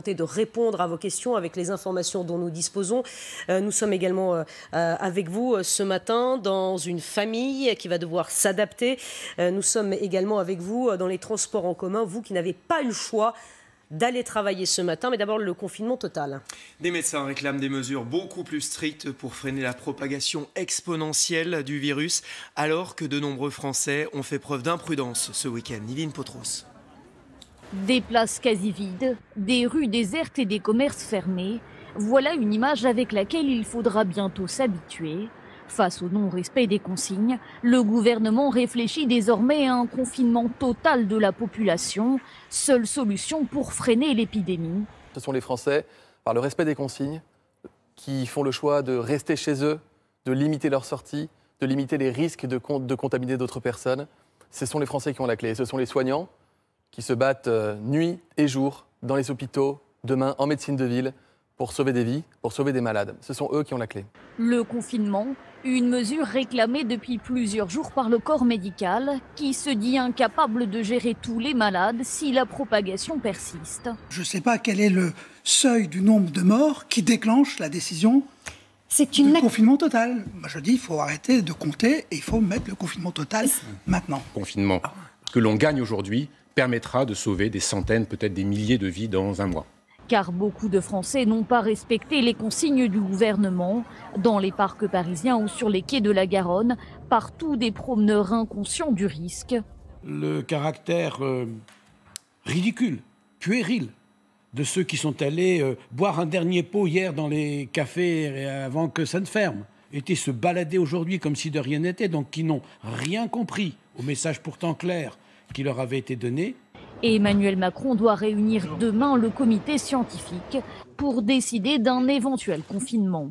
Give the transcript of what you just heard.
tenter de répondre à vos questions avec les informations dont nous disposons. Nous sommes également avec vous ce matin dans une famille qui va devoir s'adapter. Nous sommes également avec vous dans les transports en commun, vous qui n'avez pas eu le choix d'aller travailler ce matin, mais d'abord le confinement total. Des médecins réclament des mesures beaucoup plus strictes pour freiner la propagation exponentielle du virus, alors que de nombreux Français ont fait preuve d'imprudence ce week-end. Niline Potros. Des places quasi vides, des rues désertes et des commerces fermés, voilà une image avec laquelle il faudra bientôt s'habituer. Face au non-respect des consignes, le gouvernement réfléchit désormais à un confinement total de la population, seule solution pour freiner l'épidémie. Ce sont les Français, par le respect des consignes, qui font le choix de rester chez eux, de limiter leurs sorties, de limiter les risques de contaminer d'autres personnes. Ce sont les Français qui ont la clé. Ce sont les soignants qui se battent nuit et jour dans les hôpitaux, demain en médecine de ville, pour sauver des vies, pour sauver des malades. Ce sont eux qui ont la clé. Le confinement, une mesure réclamée depuis plusieurs jours par le corps médical, qui se dit incapable de gérer tous les malades si la propagation persiste. Je ne sais pas quel est le seuil du nombre de morts qui déclenche la décision du confinement total. Moi, je dis qu'il faut arrêter de compter et il faut mettre le confinement total maintenant. Le confinement que l'on gagne aujourd'hui permettra de sauver des centaines, peut-être des milliers de vies dans un mois. Car beaucoup de Français n'ont pas respecté les consignes du gouvernement. Dans les parcs parisiens ou sur les quais de la Garonne, partout des promeneurs inconscients du risque. Le caractère ridicule, puéril de ceux qui sont allés boire un dernier pot hier dans les cafés avant que ça ne ferme, et se balader aujourd'hui comme si de rien n'était, donc qui n'ont rien compris au message pourtant clair qui leur avait été donné. Et Emmanuel Macron doit réunir demain le comité scientifique pour décider d'un éventuel confinement.